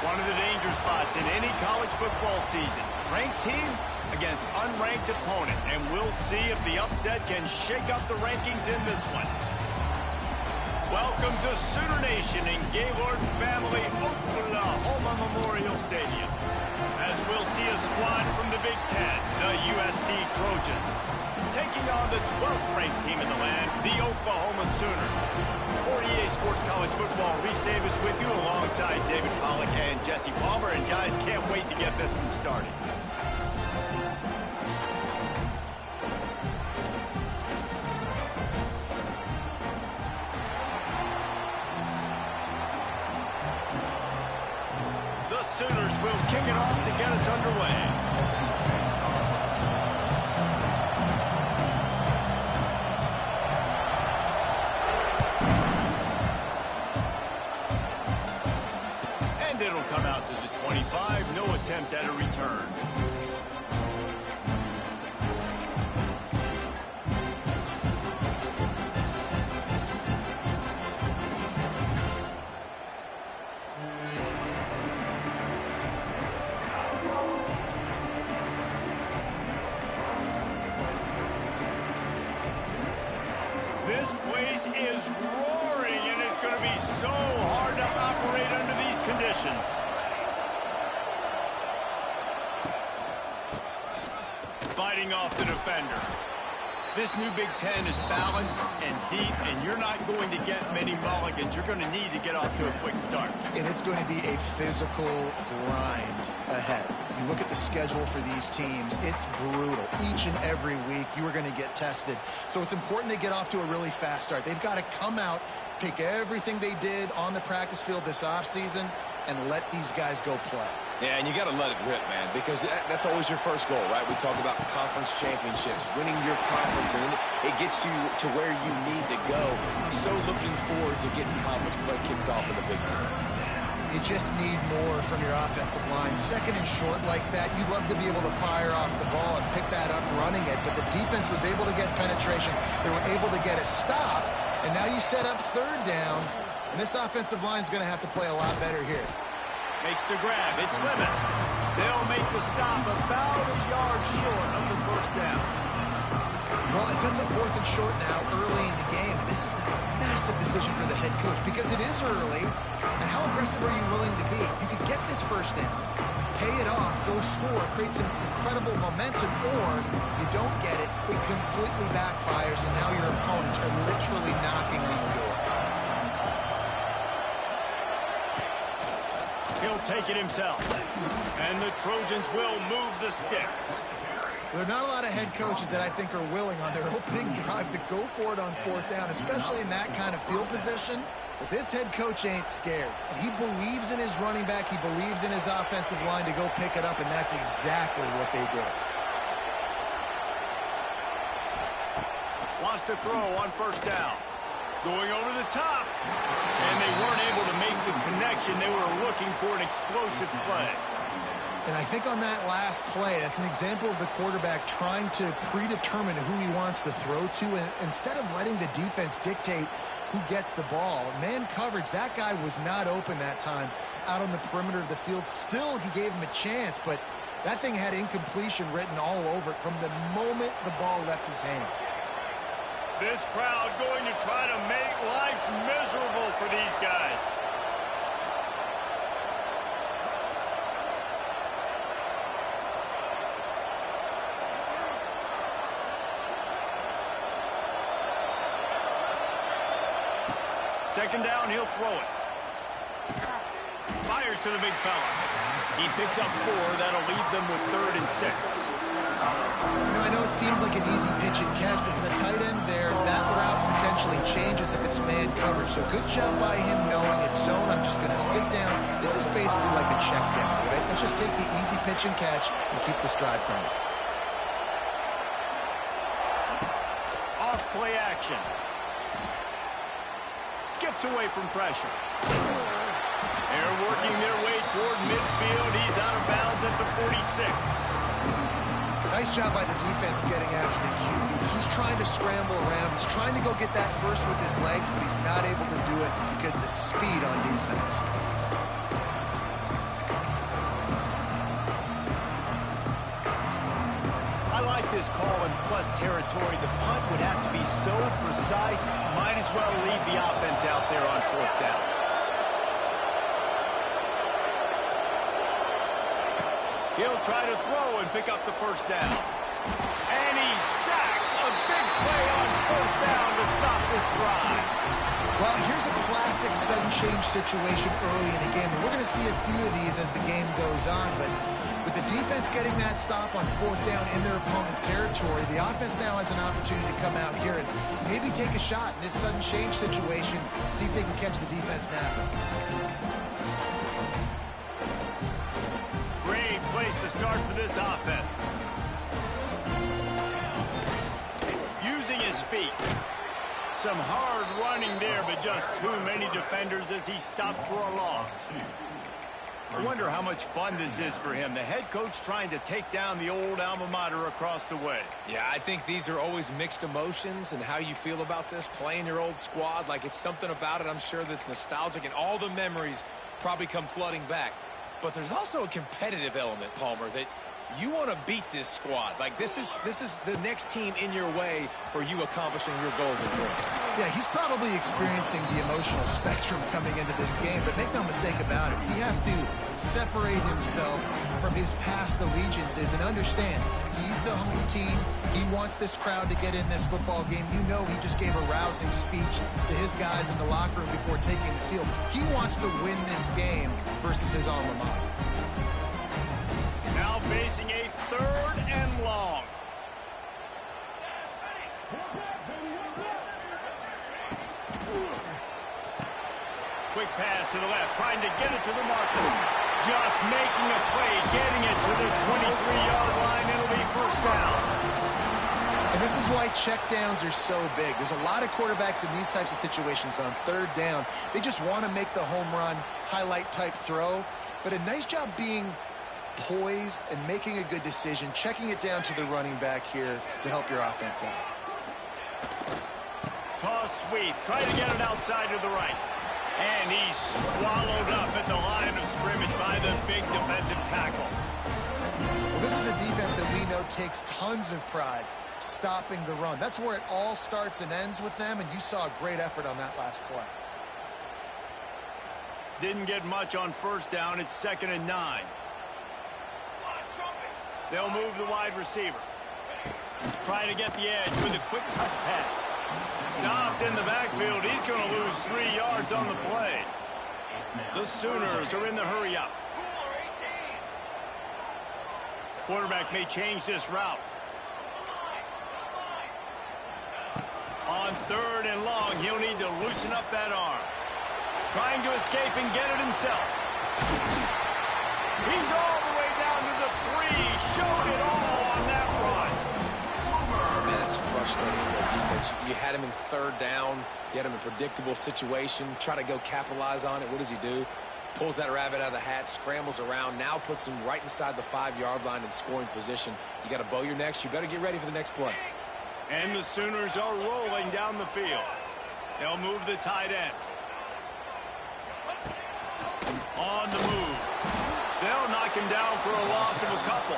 One of the danger spots in any college football season. Ranked team against unranked opponent. And we'll see if the upset can shake up the rankings in this one. Welcome to Sooner Nation in Gaylord Family Oklahoma Memorial Stadium. As we'll see a squad from the Big Ten, the USC Trojans, taking on the 12th ranked team in the land, the Oklahoma Sooners. For EA Sports College Football, Reese Davis with you alongside David Pollack and Jesse Palmer. And guys, can't wait to get this one started. The Sooners will kick it off to get us underway. It'll come out to the 25. No attempt at a return. This place is roaring, and it's going to be so hard to operate under these conditions. Fighting off the defender. This new Big Ten is balanced and deep, and you're not going to get many mulligans. You're going to need to get off to a quick start. And it's going to be a physical grind ahead. You look at the schedule for these teams, it's brutal. Each and every week, you are going to get tested. So it's important they get off to a really fast start. They've got to come out, pick everything they did on the practice field this offseason, and let these guys go play. Yeah, and you got to let it rip, man, because that's always your first goal, right? We talk about conference championships, winning your conference, and then it gets you to where you need to go. So looking forward to getting conference play kicked off in the Big Ten. You just need more from your offensive line. Second and short like that, you'd love to be able to fire off the ball and pick that up running it, but the defense was able to get penetration. They were able to get a stop, and now you set up third down, and this offensive line is going to have to play a lot better here. Makes the grab. It's Lemon. They'll make the stop about a yard short of the first down. Well, it sets up fourth and short now early in the game. And this is a massive decision for the head coach because it is early. And how aggressive are you willing to be? You could get this first down, pay it off, go score, create some incredible momentum, or you don't get it, it completely backfires, and now your opponents are literally knocking on the door. He'll take it himself. And the Trojans will move the sticks. There are not a lot of head coaches that I think are willing on their opening drive to go for it on fourth down, especially in that kind of field position. But this head coach ain't scared. And he believes in his running back. He believes in his offensive line to go pick it up, and that's exactly what they did. Wants to throw on first down. Going over the top. And they weren't able to make the connection. They were looking for an explosive play. And I think on that last play, that's an example of the quarterback trying to predetermine who he wants to throw to. And instead of letting the defense dictate who gets the ball, man coverage, that guy was not open that time out on the perimeter of the field. Still, he gave him a chance, but that thing had incompletion written all over it from the moment the ball left his hand. This crowd going to try to make life miserable for these guys. Second down, he'll throw it. Fires to the big fella. He picks up 4. That'll leave them with 3rd and 6. I know it seems like an easy pitch and catch, but for the tight end there, that route potentially changes if it's man coverage. So good job by him knowing it's zone. I'm just going to sit down. This is basically like a check down, right? Let's just take the easy pitch and catch and keep this drive going. Off play action. Skips away from pressure. They're working their way toward midfield. He's out of bounds at the 46. Nice job by the defense getting after the QB. He's trying to scramble around. He's trying to go get that first with his legs, but he's not able to do it because of the speed on defense. I like this call in plus territory. The punt would have to be so precise. Might as well leave the offense out there on fourth down. He'll try to throw and pick up the first down. And he's sacked. A big play on fourth down to stop this drive. Well, here's a classic sudden change situation early in the game. And we're going to see a few of these as the game goes on. But with the defense getting that stop on fourth down in their opponent territory, the offense now has an opportunity to come out here and maybe take a shot in this sudden change situation, see if they can catch the defense napping. Great place to start for this offense. Using his feet. Some hard running there, but just too many defenders as he stopped for a loss. I wonder how much fun this is for him. The head coach trying to take down the old alma mater across the way. Yeah, I think these are always mixed emotions and how you feel about this, playing your old squad. Like, it's something about it, I'm sure, that's nostalgic, and all the memories probably come flooding back. But there's also a competitive element, Palmer, that you want to beat this squad. Like, this is the next team in your way for you accomplishing your goals and dreams. Yeah, he's probably experiencing the emotional spectrum coming into this game, but make no mistake about it. He has to separate himself from his past allegiances and understand he's the home team. He wants this crowd to get in this football game. You know he just gave a rousing speech to his guys in the locker room before taking the field. He wants to win this game versus his alma mater. Now facing a third and long. Quick pass to the left, trying to get it to the marker. Just making a play, getting it to the 23-yard line. It'll be first down. And this is why checkdowns are so big. There's a lot of quarterbacks in these types of situations on third down. They just want to make the home run, highlight-type throw. But a nice job being poised and making a good decision, checking it down to the running back here to help your offense out. Toss sweep, try to get it outside to the right. And he's swallowed up at the line of scrimmage by the big defensive tackle. Well, this is a defense that we know takes tons of pride stopping the run. That's where it all starts and ends with them, and you saw a great effort on that last play. Didn't get much on first down. It's 2nd and 9. They'll move the wide receiver. Trying to get the edge with a quick touch pass. Stopped in the backfield. He's going to lose 3 yards on the play. The Sooners are in the hurry up. Quarterback may change this route. On 3rd and long, he'll need to loosen up that arm. Trying to escape and get it himself. He's all the way down to the 3. Showed it all on that run. Man, it's frustrating for a defense. You had him in 3rd down. You had him in a predictable situation. Try to go capitalize on it. What does he do? Pulls that rabbit out of the hat, scrambles around, now puts him right inside the 5-yard line in scoring position. You got to bow your necks. You better get ready for the next play. And the Sooners are rolling down the field. They'll move the tight end. On the move. They'll knock him down for a loss of a couple.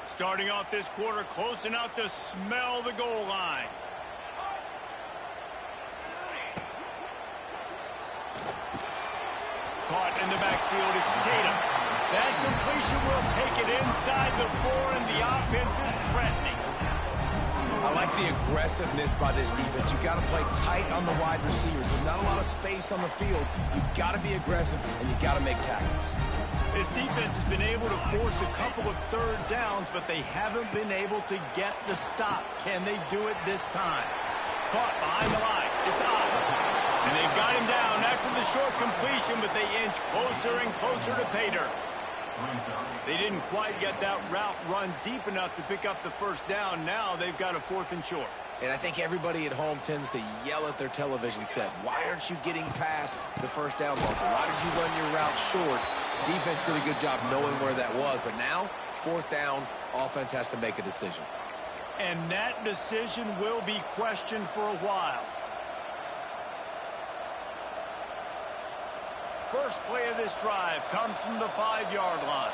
Starting off this quarter close enough to smell the goal line. Caught in the backfield, it's Tatum. That completion will take it inside the 4, and the offense is threatening. I like the aggressiveness by this defense. You got to play tight on the wide receivers. There's not a lot of space on the field. You've got to be aggressive, and you got to make tackles. This defense has been able to force a couple of third downs, but they haven't been able to get the stop. Can they do it this time? Caught behind the line. It's up. And they've got him down after the short completion, but they inch closer and closer to pay dirt. They didn't quite get that route run deep enough to pick up the first down. Now they've got a 4th and short. And I think everybody at home tends to yell at their television set. Why aren't you getting past the first down marker? Why did you run your route short? Defense did a good job knowing where that was. But now, 4th down, offense has to make a decision. And that decision will be questioned for a while. First play of this drive comes from the 5-yard line.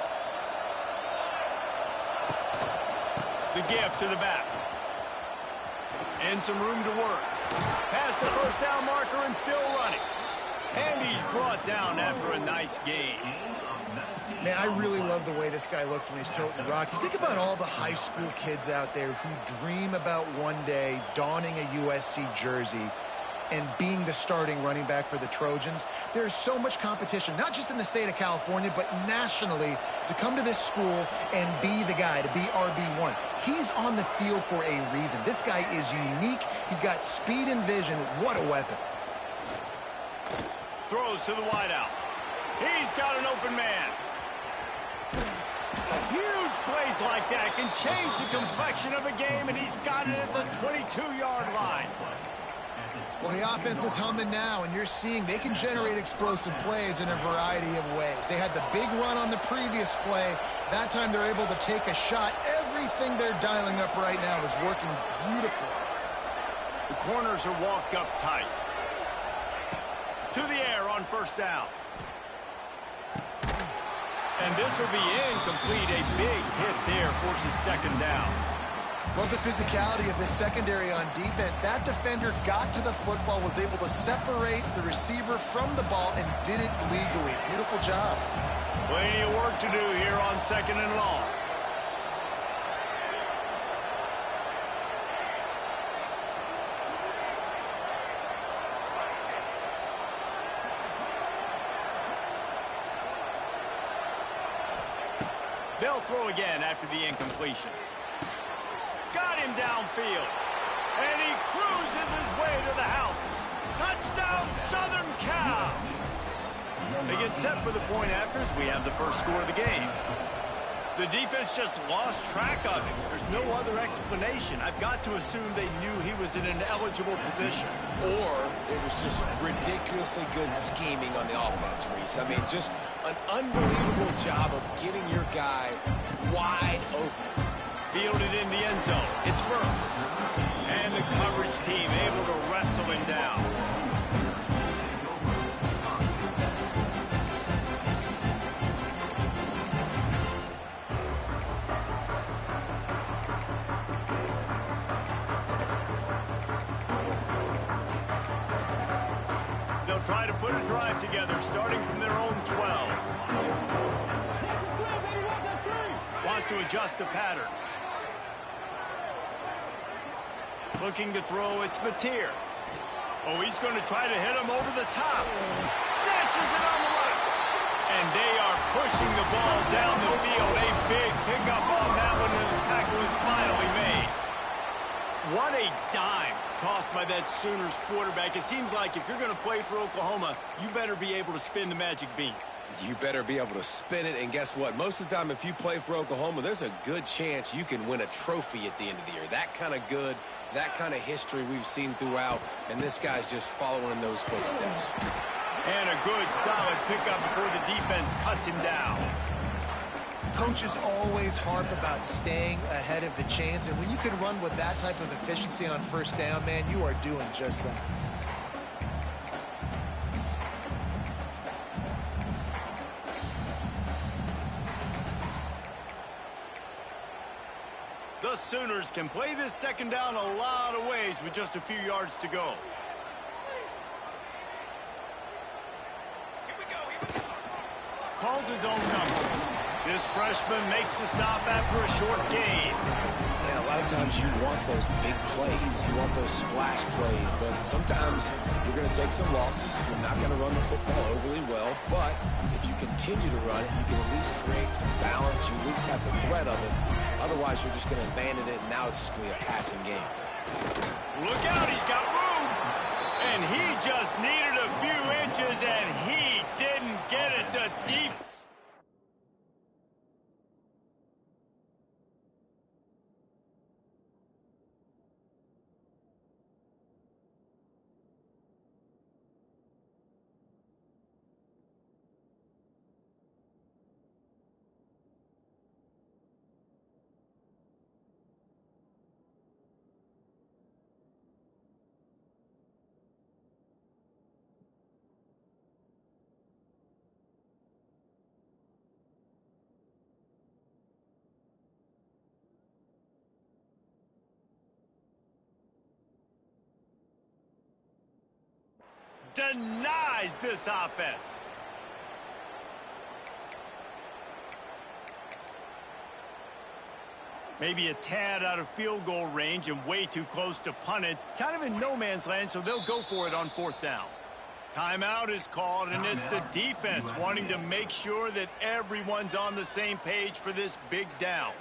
The gift to the back. And some room to work. Past the first down marker and still running. And he's brought down after a nice gain. Man, I really love the way this guy looks when he's toting the rock. You think about all the high school kids out there who dream about one day donning a USC jersey and being the starting running back for the Trojans. There's so much competition, not just in the state of California, but nationally, to come to this school and be the guy, to be RB1. He's on the field for a reason. This guy is unique. He's got speed and vision. What a weapon. Throws to the wideout. He's got an open man. Huge plays like that can change the complexion of a game, and he's got it at the 22-yard line. Well, the offense is humming now, and you're seeing they can generate explosive plays in a variety of ways. They had the big run on the previous play. That time they're able to take a shot. Everything they're dialing up right now is working beautifully. The corners are walked up tight. To the air on first down. And this will be incomplete. A big hit there forces second down. Love the physicality of this secondary on defense. That defender got to the football, was able to separate the receiver from the ball, and did it legally. Beautiful job. Plenty of work to do here on 2nd and long. They'll throw again after the incompletion. Got him downfield. And he cruises his way to the house. Touchdown, Southern Cal. They get set for the point after as we have the first score of the game. The defense just lost track of him. There's no other explanation. I've got to assume they knew he was in an eligible position. Or it was just ridiculously good scheming on the offense, Reese. I mean, just an unbelievable job of getting your guy wide open. Fielded in the end zone. It's Burks. And the coverage team able to wrestle him down. They'll try to put a drive together starting from their own 12. Wants to adjust the pattern. Looking to throw, it's Mateer. Oh, he's going to try to hit him over the top. Snatches it on the right. And they are pushing the ball down the field. A big pickup on that one, and the tackle is finally made. What a dime tossed by that Sooners quarterback. It seems like if you're going to play for Oklahoma, you better be able to spin the magic bean. You better be able to spin it, and guess what? Most of the time, if you play for Oklahoma, there's a good chance you can win a trophy at the end of the year. That kind of good, that kind of history we've seen throughout, and this guy's just following in those footsteps. And a good, solid pickup before the defense cuts him down. Coaches always harp about staying ahead of the chains, and when you can run with that type of efficiency on first down, man, you are doing just that. The Sooners can play this second down a lot of ways with just a few yards to go. calls his own number. This freshman makes the stop after a short gain. And a lot of times you want those big plays. You want those splash plays. But sometimes you're going to take some losses. You're not going to run the football overly well. But if you continue to run it, you can at least create some balance. You at least have the threat of it. Otherwise, you're just going to abandon it, and now it's just going to be a passing game. Look out, he's got room. And he just needed a few inches, and he didn't get it. The deep. Denies this offense. Maybe a tad out of field goal range and way too close to punt it. Kind of in no man's land, so they'll go for it on 4th down. Timeout is called, and it's the defense wanting to make sure that everyone's on the same page for this big down.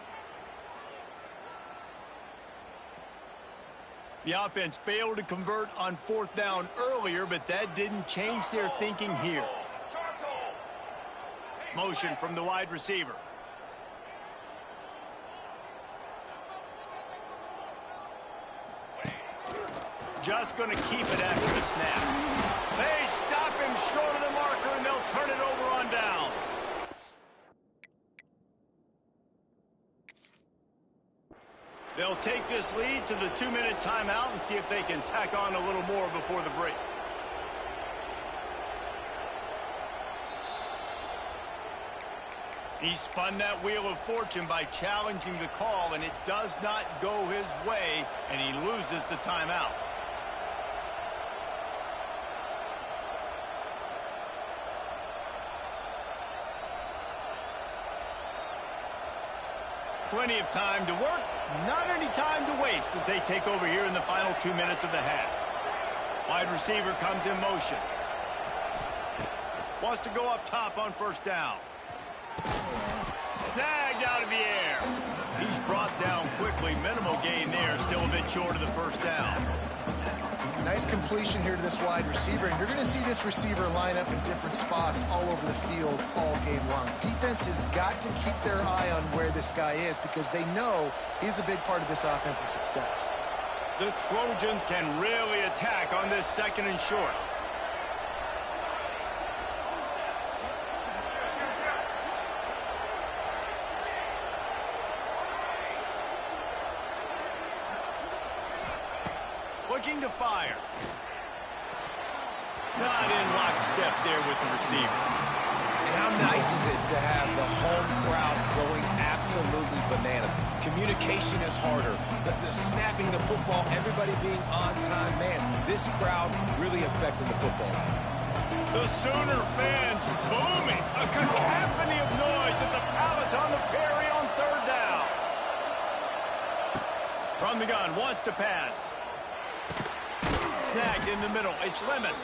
The offense failed to convert on 4th down earlier, but that didn't change their thinking here. Motion from the wide receiver. Just going to keep it after the snap. They stop him short of the marker, and they'll turn it over on downs. They'll take this lead to the 2-minute timeout and see if they can tack on a little more before the break. He spun that wheel of fortune by challenging the call, and it does not go his way, and he loses the timeout. Plenty of time to work, not any time to waste as they take over here in the final 2 minutes of the half. Wide receiver comes in motion. Wants to go up top on 1st down. Snagged out of the air. He's brought down quickly. Minimal gain there, still a bit short of the 1st down. Nice completion here to this wide receiver, and you're going to see this receiver line up in different spots all over the field all game long. Defense has got to keep their eye on where this guy is because they know he's a big part of this offense's success. The Trojans can really attack on this 2nd and short. Looking to fire. Not in lockstep there with the receiver. And how nice is it to have the home crowd going absolutely bananas? Communication is harder. The snapping the football, everybody being on time. Man, this crowd really affected the football game. The Sooner fans booming. A cacophony of noise at the Palace on the Prairie on 3rd down. From the gun, wants to pass. Snagged in the middle. It's Lemon.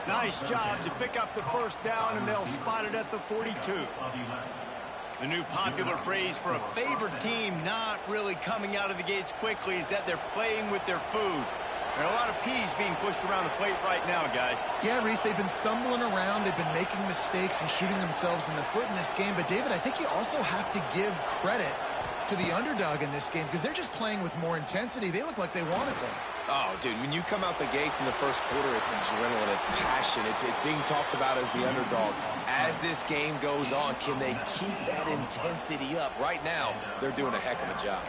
Nice job to pick up the 1st down, and they'll spot it at the 42. The new popular phrase for a favored team not really coming out of the gates quickly is that they're playing with their food. There are a lot of peas being pushed around the plate right now, guys. Yeah, Reese, they've been stumbling around. They've been making mistakes and shooting themselves in the foot in this game. But, David, I think you also have to give credit to the underdog in this game because they're just playing with more intensity. They look like they want to play. Oh, dude, when you come out the gates in the 1st quarter, it's adrenaline, it's passion, it's being talked about as the underdog. As this game goes on, can they keep that intensity up? Right now, they're doing a heck of a job.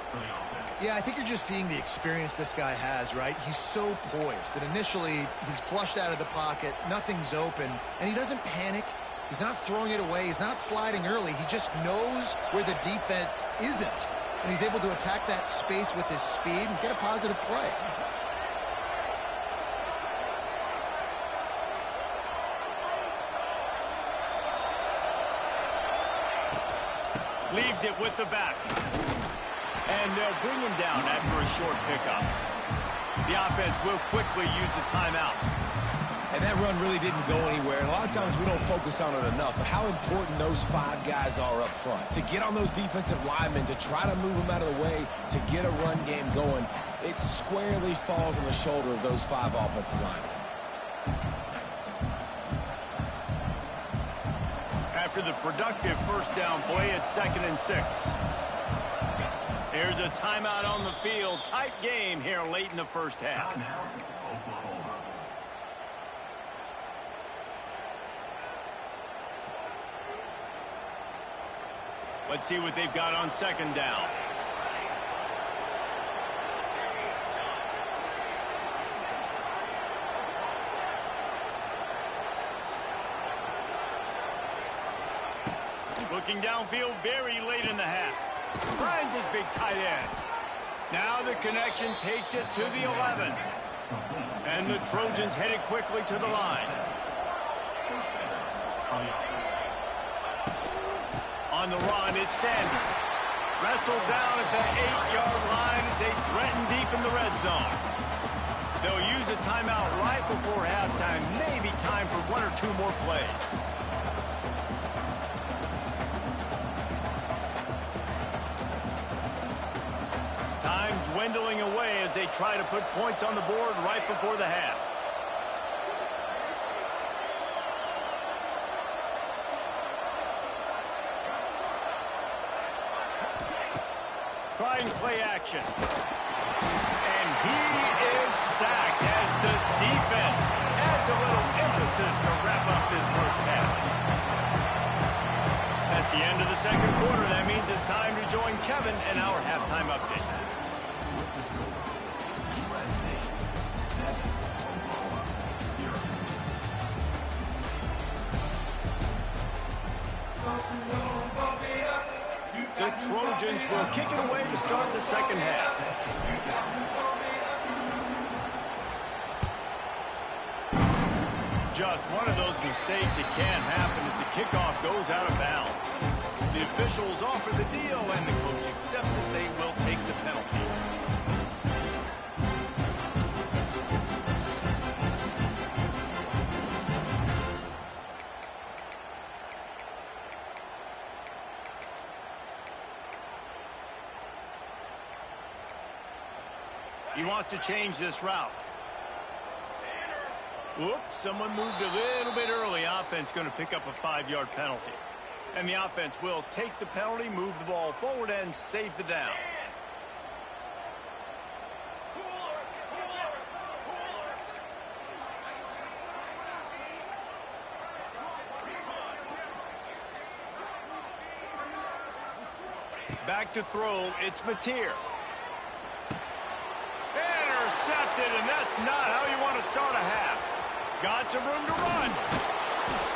Yeah, I think you're just seeing the experience this guy has, right? He's so poised that initially he's flushed out of the pocket, nothing's open, and he doesn't panic. He's not throwing it away. He's not sliding early. He just knows where the defense isn't, and he's able to attack that space with his speed and get a positive play. Leaves it with the back. And they'll bring him down after a short pickup. The offense will quickly use a timeout. And that run really didn't go anywhere. And a lot of times we don't focus on it enough, but how important those 5 guys are up front. To get on those defensive linemen, to try to move them out of the way, to get a run game going, it squarely falls on the shoulder of those 5 offensive linemen. After the productive first down play, it's 2nd and 6. Here's a timeout on the field. Tight game here late in the first half. Let's see what they've got on 2nd down. Looking downfield very late in the half. Finds his big tight end. Now the connection takes it to the 11. And the Trojans headed quickly to the line. On the run, it's Sanders. Wrestled down at the 8-yard line as they threaten deep in the red zone. They'll use a timeout right before halftime. Maybe time for 1 or 2 more plays. Time dwindling away as they try to put points on the board right before the half. Trying play action. And he is sacked as the defense adds a little emphasis to wrap up this first half. That's the end of the second quarter. That means it's time to join Kevin in our halftime update. The Trojans will kick it away to start the second half. Just one of those mistakes that can happen as the kickoff goes out of bounds. The officials offer the deal, and the coach accepts it. They will take the penalty. He wants to change this route. Oops, someone moved a little bit early. Offense going to pick up a 5-yard penalty. And the offense will take the penalty, move the ball forward, and save the down. Back to throw, it's Mateer. Intercepted, and that's not how you want to start a half. Got some room to run.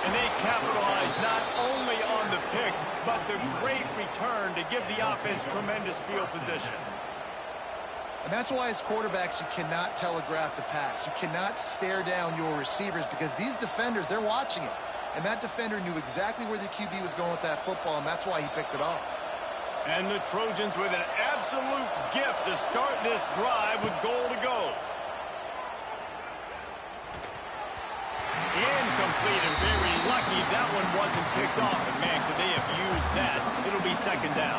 And they capitalize not only on the pick, but the great return to give the offense tremendous field position. And that's why as quarterbacks, you cannot telegraph the pass. You cannot stare down your receivers because these defenders, they're watching it. And that defender knew exactly where the QB was going with that football, and that's why he picked it off. And the Trojans with an absolute gift to start this drive with goal to go. Incomplete and very lucky that one wasn't picked off. And man, could they have used that? It'll be 2nd down.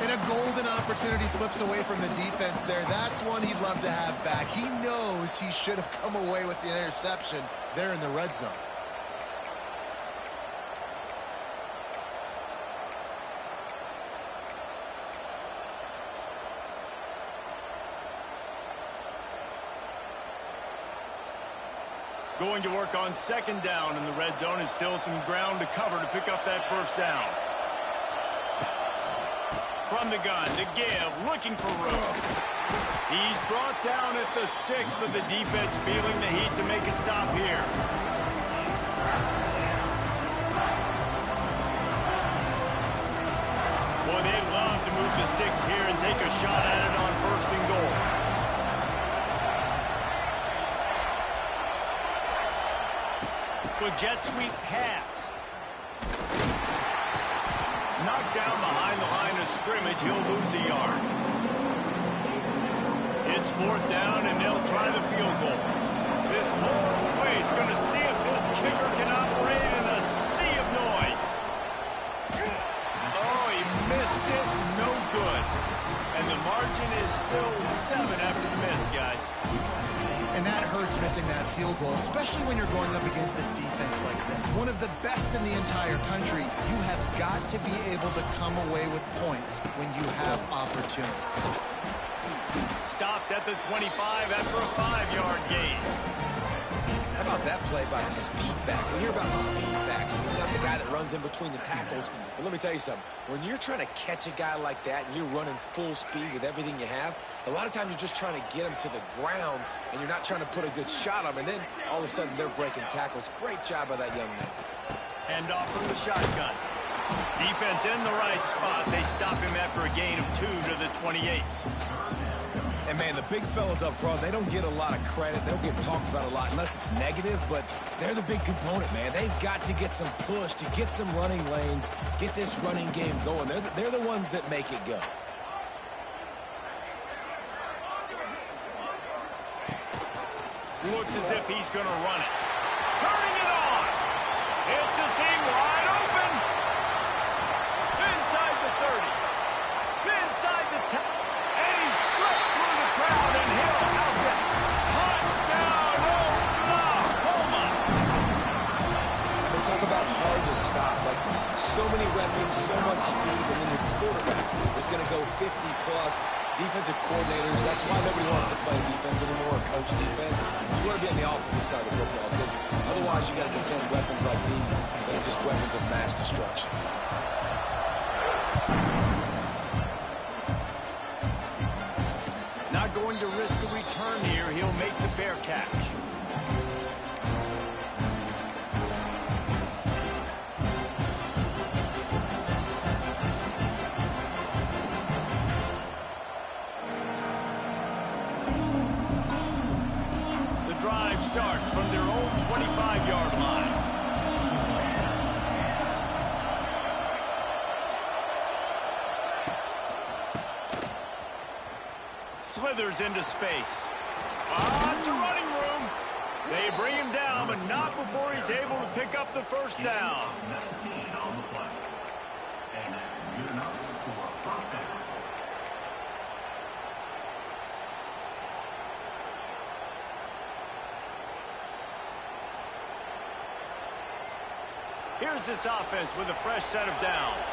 And a golden opportunity slips away from the defense there. That's one he'd love to have back. He knows he should have come away with the interception there in the red zone. Going to work on 2nd down in the red zone, and still some ground to cover to pick up that first down. From the gun to give, looking for room. He's brought down at the 6, but the defense feeling the heat to make a stop here. Boy, they'd love to move the sticks here and take a shot at it on 1st and goal. With jet sweep pass. Knocked down behind the line of scrimmage, he'll lose a yard. It's 4th down, and they'll try the field goal. This whole place going to see if this kicker can operate in a sea of noise. Oh, he missed it. No good. And the margin is still 7 after the miss, guys. And that hurts, missing that field goal, especially when you're going up against a defense like this. One of the best in the entire country. You have got to be able to come away with points when you have opportunities. Stopped at the 25 after a 5-yard gain. How about that play by the speed back? We hear about speed backs. He's not the guy that runs in between the tackles. But let me tell you something. When you're trying to catch a guy like that and you're running full speed with everything you have, a lot of times you're just trying to get him to the ground and you're not trying to put a good shot on him. And then all of a sudden they're breaking tackles. Great job by that young man. Hand off from the shotgun. Defense in the right spot. They stop him after a gain of 2 to the 28. And, man, the big fellas up front, they don't get a lot of credit. They don't get talked about a lot unless it's negative, but they're the big component, man. They've got to get some push, to get some running lanes, get this running game going. They're the ones that make it go. Looks as if he's going to run it. Turning it on. It's a seam wide open. Inside the 30. Inside the 10. And he slipped through the crowd, and he'll house it. Touchdown, Oklahoma. They talk about hard to stop. Like, so many weapons, so much speed, and then your quarterback is going to go 50-plus. Defensive coordinators, that's why nobody wants to play defense anymore or coach defense. You want to be on the offensive side of the football because otherwise you got to defend weapons like these that are just weapons of mass destruction. Not going to risk a return here. He'll make the fair catch. The drive starts from their own 25-yard line. Slithers into space. It's a running room. They bring him down, but not before he's able to pick up the first down. Here's this offense with a fresh set of downs.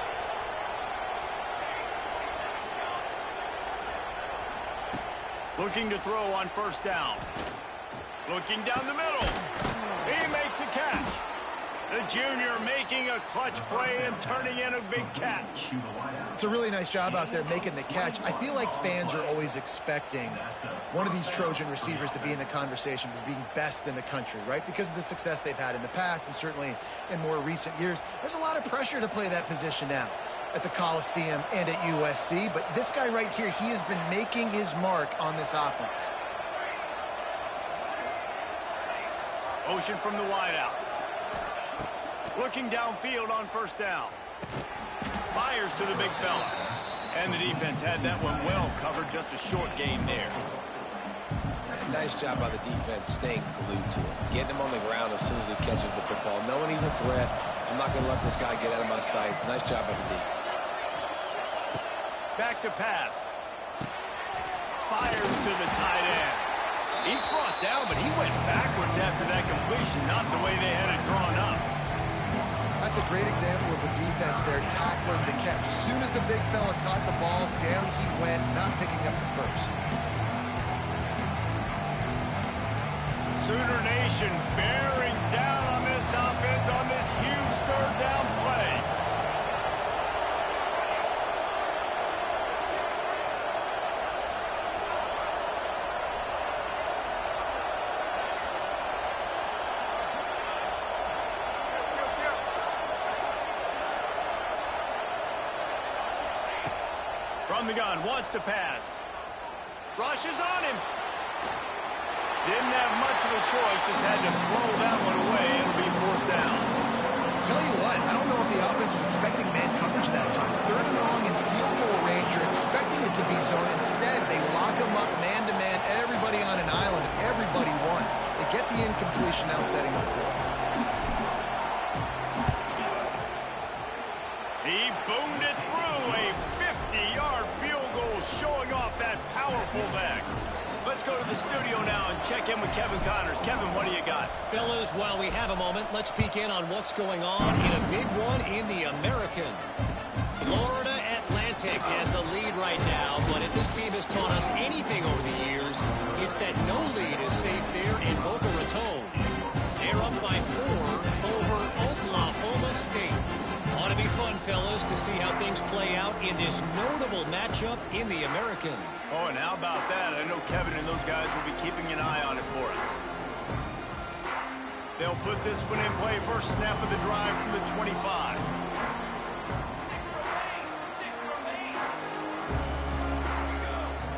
Looking to throw on first down. Looking down the middle. He makes a catch. The junior making a clutch play and turning in a big catch. It's a really nice job out there making the catch. I feel like fans are always expecting one of these Trojan receivers to be in the conversation for being best in the country, right? Because of the success they've had in the past and certainly in more recent years. There's a lot of pressure to play that position now at the Coliseum and at USC. But this guy right here, he has been making his mark on this offense. Motion from the wideout. Looking downfield on first down. Fires to the big fella. And the defense had that one well covered. Just a short gain there. Nice job by the defense staying glued to him. Getting him on the ground as soon as he catches the football. Knowing he's a threat. I'm not going to let this guy get out of my sights. Nice job by the D. Back to pass. Fires to the tight end. He's brought down, but he went backwards after that completion. Not the way they had it drawn up. That's a great example of the defense there tackling the catch. As soon as the big fella caught the ball, down he went, not picking up the first. Sooner Nation bearing down on this offense on this huge third down play. From the gun, wants to pass. Rushes on him. Didn't have much of a choice, just had to throw that one away. It'll be fourth down. tell you what, I don't know if the offense was expecting man coverage that time. 3rd and long in field goal range. You're expecting it to be zone. Instead, they lock him up man-to-man, everybody on an island, and everybody won. They get the incompletion, now setting up 4th. He boomed it through a 50-yard field goal, showing off that powerful leg. Let's go to the studio now and check in with Kevin Connors. Kevin, what do you got? Fellas, while we have a moment, let's peek in on what's going on in a big one in the American. Florida Atlantic has the lead right now, but if this team has taught us anything over the years, it's that no lead is safe there in Boca Raton. They're up by 4 over Oklahoma State. Ought to be fun, fellas, to see how things play out in this notable matchup in the American. Oh, and how about that? I know Kevin and those guys will be keeping an eye on it for us. They'll put this one in play. First snap of the drive from the 25.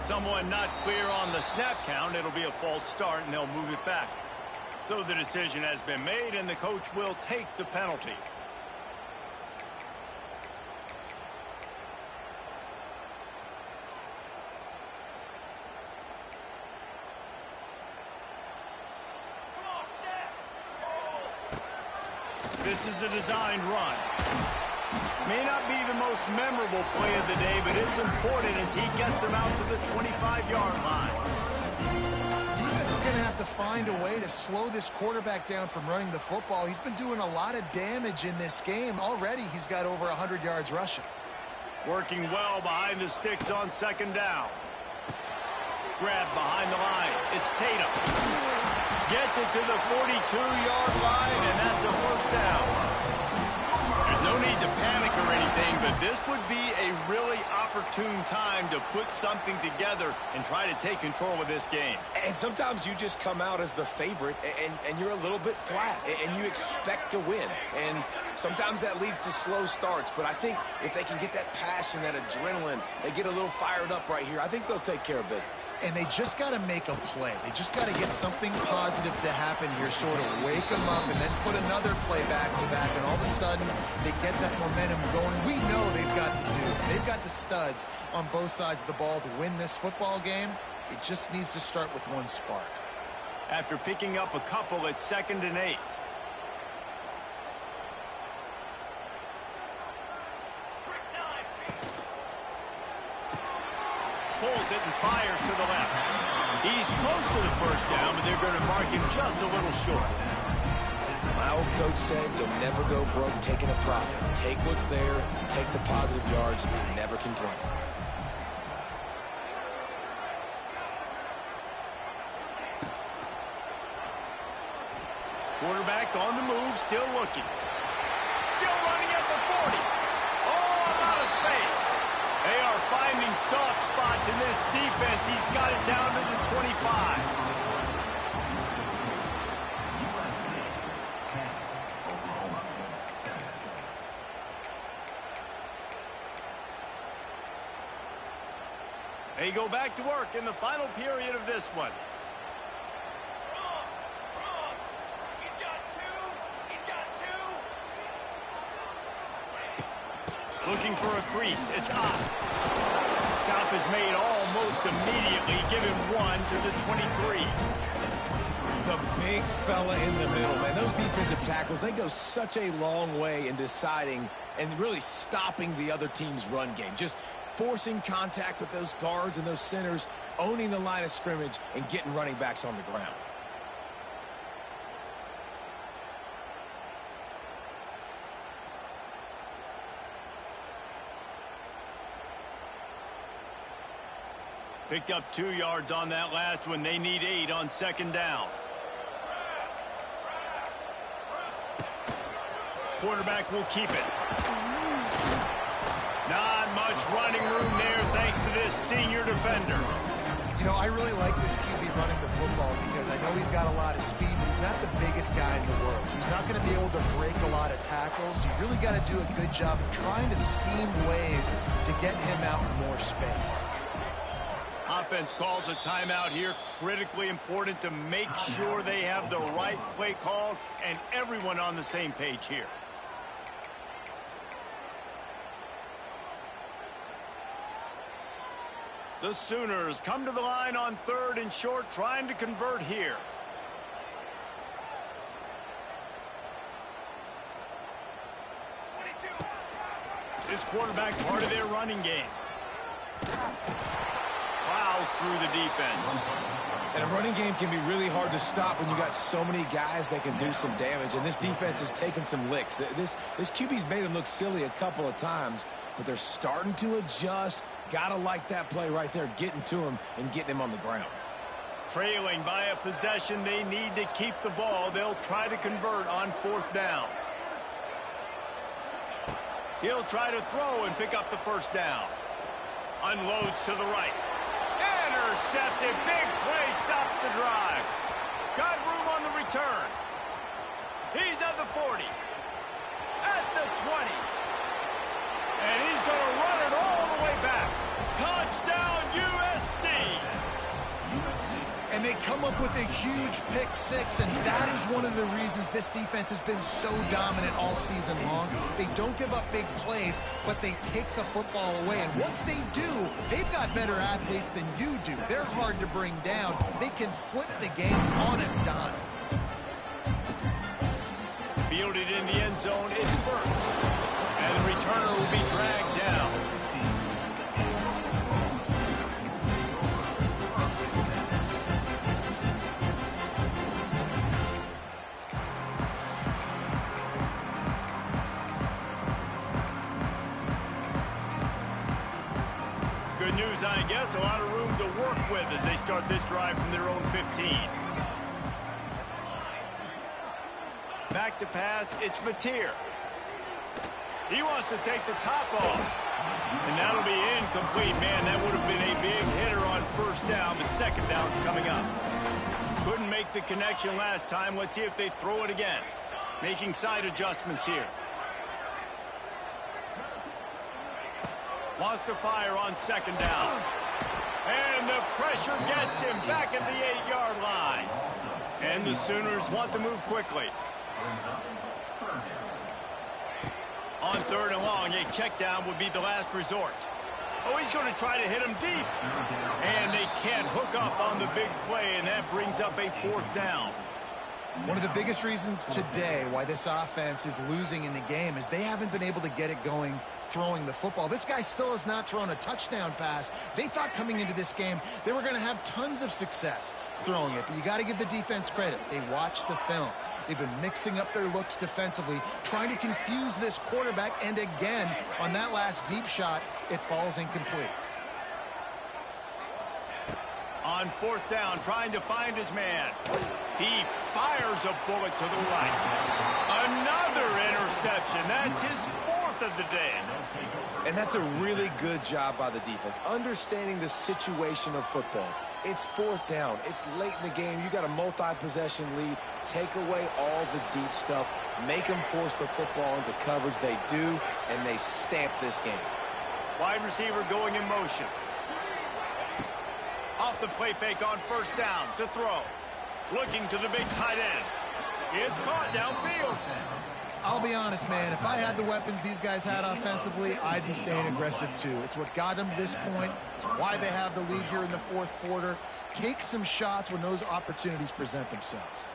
Someone not clear on the snap count. It'll be a false start, and they'll move it back. So the decision has been made, and the coach will take the penalty. This is a designed run. May not be the most memorable play of the day, but it's important as he gets him out to the 25-yard line. Defense is going to have to find a way to slow this quarterback down from running the football. He's been doing a lot of damage in this game. Already he's got over 100 yards rushing. Working well behind the sticks on 2nd down. Grab behind the line. It's Tatum. Gets it to the 42-yard line, and that's a 1st down. There's no need to panic or anything, but this would be a really opportune time to put something together and try to take control of this game. And sometimes you just come out as the favorite, and you're a little bit flat, and you expect to win. And sometimes that leads to slow starts, but I think if they can get that passion, that adrenaline, they get a little fired up right here, I think they'll take care of business. And they just got to make a play. They just got to get something positive to happen here, sort of wake them up, and then put another play back-to-back, and all of a sudden they get that momentum going. We know they've got the dude. They've got the studs on both sides of the ball to win this football game. It just needs to start with one spark. After picking up a couple, it's 2nd and 8. Pulls it and fires to the left. He's close to the 1st down, but they're going to mark him just a little short. My old coach said you'll never go broke taking a profit. Take what's there, take the positive yards, and never complain. Quarterback on the move, still looking. Still running at the 40. Oh, a lot of space. They are finding soft spots in this defense. He's got it down to the 25. They go back to work in the final period of this one. Looking for a crease. It's off. Stop is made almost immediately. Give him 1 to the 23. The big fella in the middle, man. Those defensive tackles, they go such a long way in deciding and really stopping the other team's run game. Just forcing contact with those guards and those centers, owning the line of scrimmage, and getting running backs on the ground. Picked up 2 yards on that last one. They need 8 on 2nd down. Quarterback will keep it. Not much running room there thanks to this senior defender. You know, I really like this QB running the football because I know he's got a lot of speed, but he's not the biggest guy in the world. So he's not going to be able to break a lot of tackles. You really got to do a good job of trying to scheme ways to get him out in more space. Offense calls a timeout here. Critically important to make sure they have the right play called and everyone on the same page here. The Sooners come to the line on 3rd and short, trying to convert here. This quarterback part of their running game. Plows through the defense. And a running game can be really hard to stop when you got so many guys that can do some damage. And this defense is taking some licks. This QB's made them look silly a couple of times, but they're starting to adjust. Gotta like that play right there, getting to him and getting him on the ground. Trailing by a possession, they need to keep the ball. They'll try to convert on 4th down. He'll try to throw and pick up the 1st down. Unloads to the right. Intercepted. Big play stops the drive. Got room on the return. He's at the 40. At the 20. And he's going to run it all the way back. Touchdown USC. And they come up with a huge pick six, and that is one of the reasons this defense has been so dominant all season long. They don't give up big plays, but they take the football away. And once they do, they've got better athletes than you do. They're hard to bring down. They can flip the game on a dime. Fielded in the end zone, it's Burks. And the returner will be dragged down. Good news, I guess. A lot of room to work with as they start this drive from their own 15. Back to pass, it's Mateer. He wants to take the top off. And that'll be incomplete. Man, that would have been a big hitter on 1st down, but 2nd down's coming up. Couldn't make the connection last time. Let's see if they throw it again. Making side adjustments here. Wants to fire on 2nd down. And the pressure gets him back at the 8-yard line. And the Sooners want to move quickly. On 3rd and long, a check down would be the last resort. Oh, he's going to try to hit him deep. And they can't hook up on the big play, and that brings up a 4th down. One of the biggest reasons today why this offense is losing in the game is they haven't been able to get it going throwing the football. This guy still has not thrown a touchdown pass. They thought coming into this game they were going to have tons of success throwing it, but you got to give the defense credit. They watched the film. They've been mixing up their looks defensively, trying to confuse this quarterback, and again, on that last deep shot, it falls incomplete. On 4th down, trying to find his man. He fires a bullet to the right. Another interception. That's his 4th of the day. And that's a really good job by the defense, understanding the situation of football. It's 4th down. It's late in the game. You got a multi-possession lead. Take away all the deep stuff. Make them force the football into coverage. They do, and they stamp this game. Wide receiver going in motion. Off the play fake on 1st down to throw. Looking to the big tight end. It's caught downfield. I'll be honest, man, if I had the weapons these guys had offensively, I'd be staying aggressive too. It's what got them to this point. It's why they have the lead here in the 4th quarter. Take some shots when those opportunities present themselves.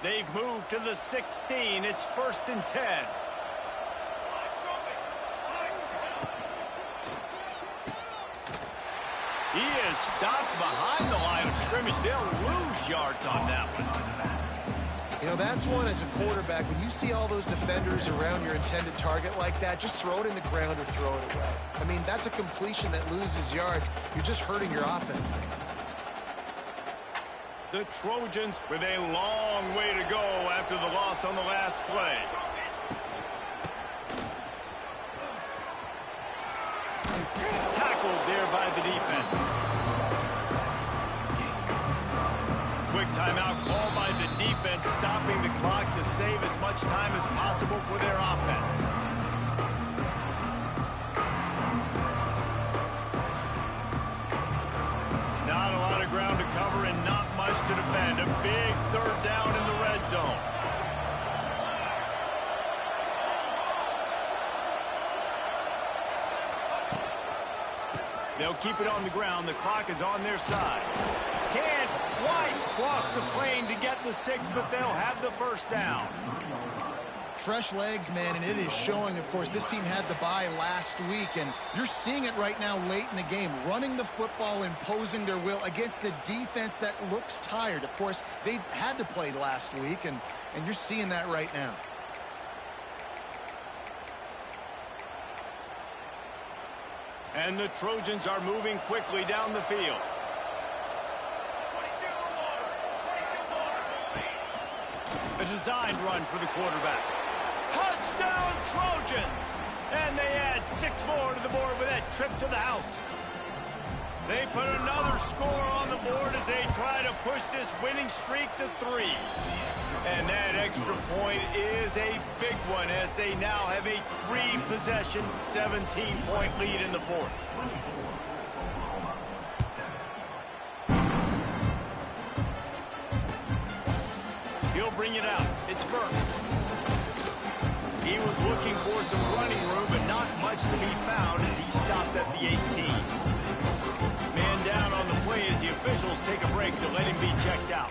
They've moved to the 16. It's 1st and 10. He is stopped behind the line of scrimmage. They'll lose yards on that one. You know, that's one as a quarterback. When you see all those defenders around your intended target like that, just throw it in the ground or throw it away. I mean, that's a completion that loses yards. You're just hurting your offense there. The Trojans with a long way to go after the loss on the last play. Tackled there by the defense. Quick timeout called by the defense, stopping the clock to save as much time as possible for their offense. Not a lot of ground to cover and not much to defend. A big 3rd down in the red zone. They'll keep it on the ground. The clock is on their side. Can't quite cross the plane to get the 6, but they'll have the first down. Fresh legs, man, and it is showing. Of course, this team had the bye last week, and you're seeing it right now late in the game, running the football, imposing their will against the defense that looks tired. Of course, they had to play last week, and you're seeing that right now. And the Trojans are moving quickly down the field. A designed run for the quarterback. Touchdown, Trojans! And they add 6 more to the board with that trip to the house. They put another score on the board as they try to push this winning streak to 3. And that extra point is a big one as they now have a 3-possession, 17-point lead in the 4th. He'll bring it out. It's Burks. He was looking for some running room, but not much to be found as he stopped at the 18. Man down on the play as the officials take a break to let him be checked out.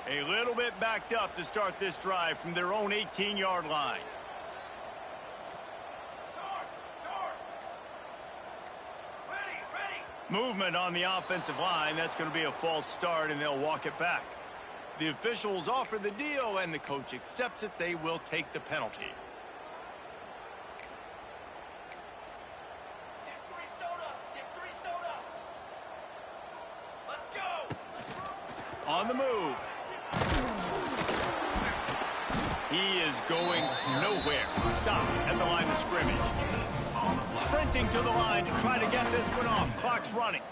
A little bit backed up to start this drive from their own 18-yard line. Movement on the offensive line. That's going to be a false start, and they'll walk it back. The officials offer the deal, and the coach accepts it. They will take the penalty. On the move. He is going nowhere. Stop at the line of scrimmage. Sprinting to the line to try to get this one off. Clock's running.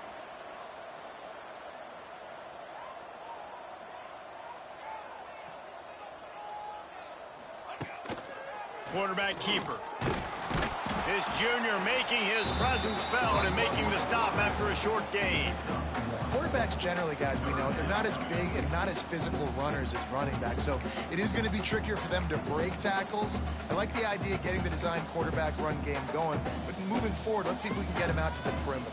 Quarterback keeper. This junior making his presence felt and making the stop after a short gain. Quarterbacks generally, guys, we know, they're not as big and not as physical runners as running backs, so it is going to be trickier for them to break tackles. I like the idea of getting the design quarterback run game going, but moving forward, let's see if we can get him out to the perimeter.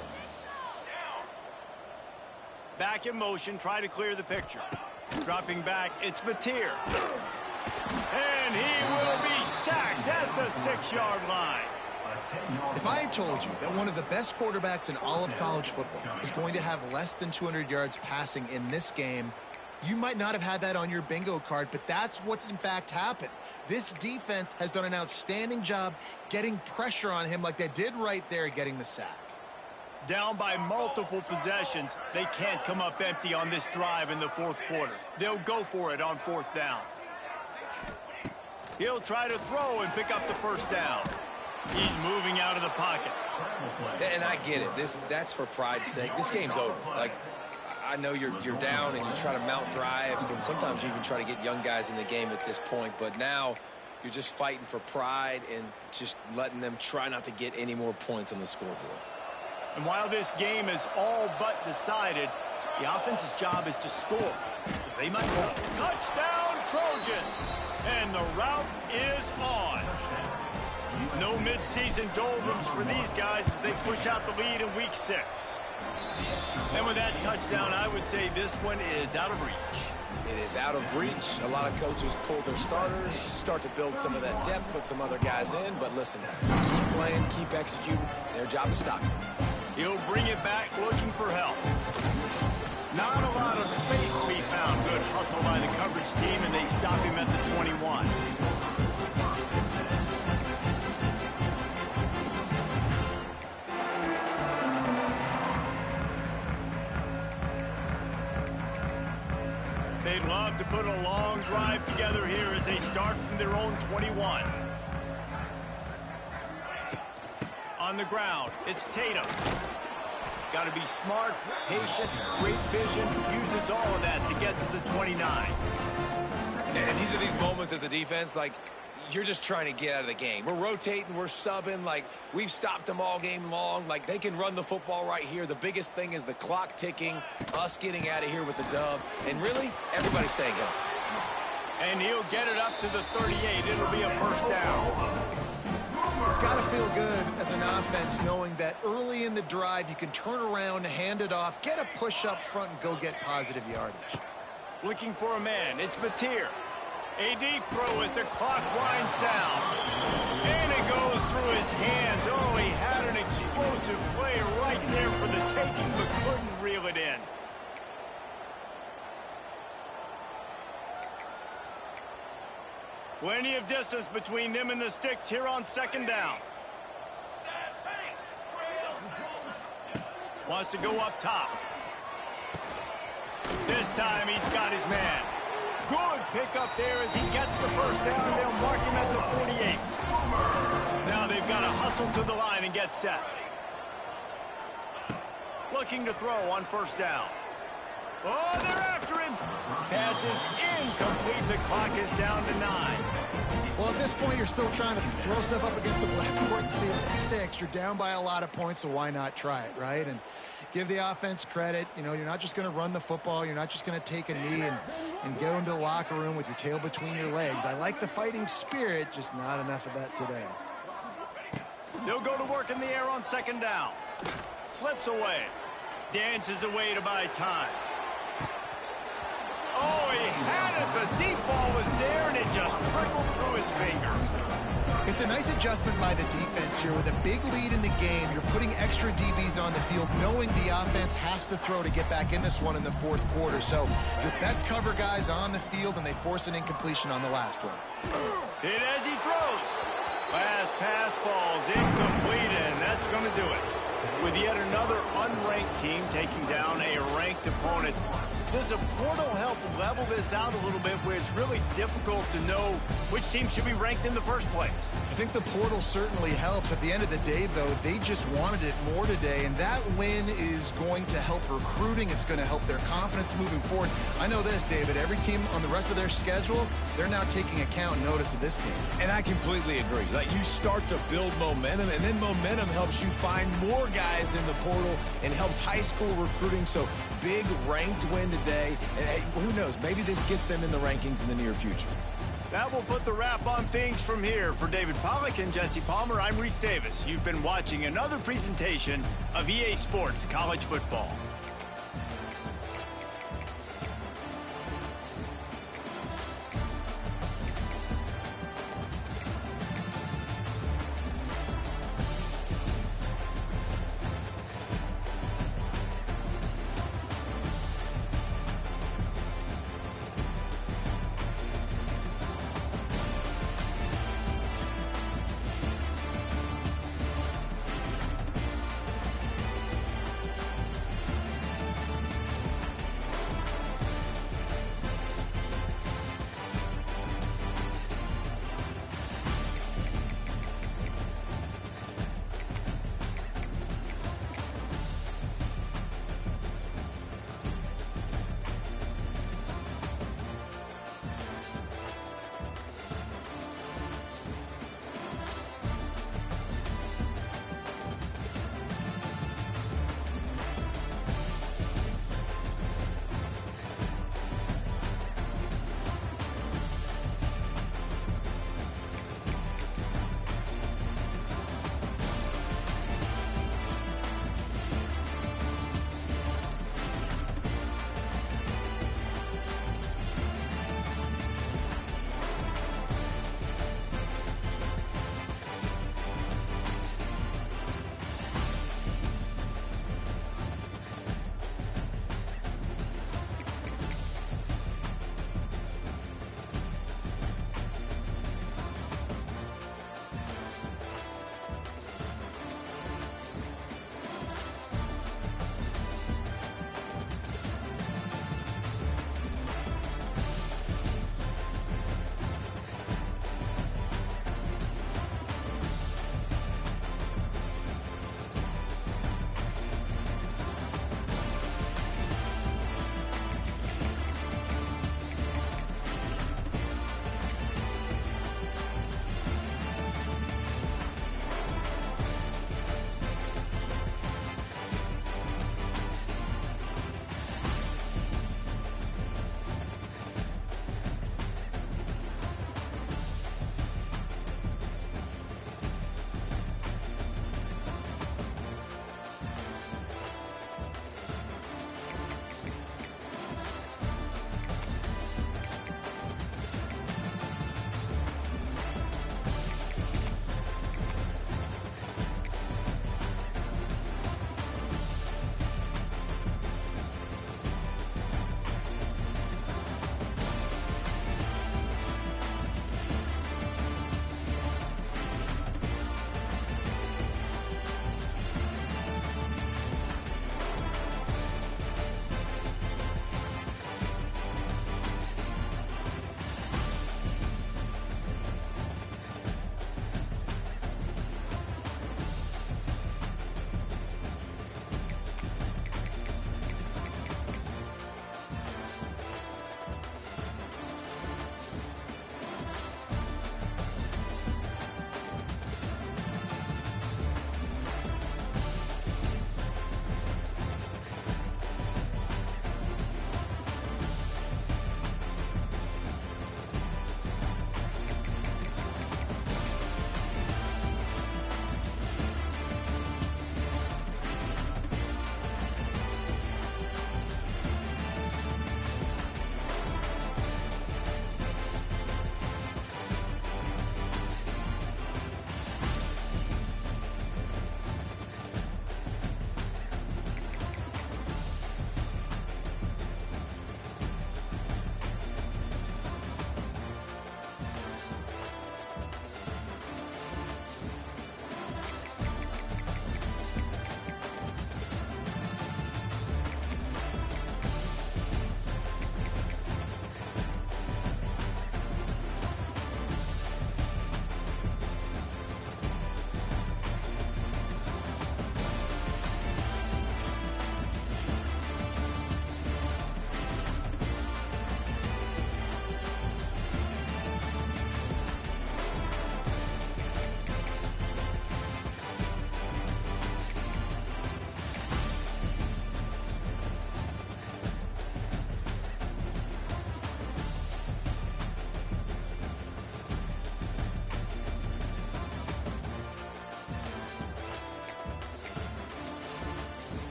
Back in motion, try to clear the picture. Dropping back, it's Mateer. And he will be sacked at the 6-yard line. If I had told you that one of the best quarterbacks in all of college football is going to have less than 200 yards passing in this game, you might not have had that on your bingo card, but that's what's in fact happened. This defense has done an outstanding job getting pressure on him like they did right there, getting the sack. Down by multiple possessions, they can't come up empty on this drive in the 4th quarter. They'll go for it on 4th down. He'll try to throw and pick up the first down. He's moving out of the pocket. And I get it. That's for pride's sake. This game's over. Like, I know you're down and you try to mount drives, and sometimes you even try to get young guys in the game at this point. But now you're just fighting for pride and just letting them try not to get any more points on the scoreboard. And while this game is all but decided, the offense's job is to score. So they might go. Touchdown, Trojans! And the route is on. No midseason doldrums for these guys as they push out the lead in week 6. And with that touchdown, I would say this one is out of reach. It is out of reach. A lot of coaches pull their starters, start to build some of that depth, put some other guys in. But listen, keep playing, keep executing. Their job is stopping. He'll bring it back looking for help. Not a lot of space to be found. Good hustle by the coverage team, and they stop him at the 21. They'd love to put a long drive together here as they start from their own 21. On the ground, it's Tatum. Got to be smart, patient, great vision, uses all of that to get to the 29. And these are these moments as a defense, like, you're just trying to get out of the game. We're rotating, we're subbing, like we've stopped them all game long. Like they can run the football right here. The biggest thing is the clock ticking, us getting out of here with the dub, and really, everybody staying healthy. And he'll get it up to the 38. It'll be a first down. It's got to feel good as an offense knowing that early in the drive you can turn around, hand it off, get a push up front, and go get positive yardage. Looking for a man. It's Mateer. A deep throw as the clock winds down. And it goes through his hands. Oh, he had an explosive play right there for the taking, but couldn't reel it in. Plenty of distance between them and the sticks here on second down. Wants to go up top. This time he's got his man. Good pickup there as he gets the first down. They'll mark him at the 48. Now they've got to hustle to the line and get set. Looking to throw on first down. Oh, they're after him. Pass is incomplete. The clock is down to 9. Well, at this point, you're still trying to throw stuff up against the blackboard and see if it sticks. You're down by a lot of points, so why not try it, right? And give the offense credit. You know, you're not just going to run the football. You're not just going to take a knee and go into the locker room with your tail between your legs. I like the fighting spirit, just not enough of that today. They'll go to work in the air on second down. Slips away. Dances away to buy time. Oh, he had it. The deep ball was there, and it just trickled through his fingers. It's a nice adjustment by the defense here. With a big lead in the game, you're putting extra DBs on the field, knowing the offense has to throw to get back in this one in the fourth quarter. So your best cover guys on the field, and they force an incompletion on the last one. Hit as he throws. Last pass falls incomplete, and that's going to do it. With yet another unranked team taking down a ranked opponent, does a portal help level this out a little bit where it's really difficult to know which team should be ranked in the first place? I think the portal certainly helps. At the end of the day, though, they just wanted it more today, and that win is going to help recruiting. It's going to help their confidence moving forward. I know this, David, every team on the rest of their schedule, they're now taking account and notice of this team. And I completely agree. Like, you start to build momentum, and then momentum helps you find more guys in the portal and helps high school recruiting. So big ranked win today, and hey, who knows, maybe this gets them in the rankings in the near future. That will put the wrap on things from here. For David Pollack and Jesse Palmer, I'm Reese Davis. You've been watching another presentation of EA Sports College Football.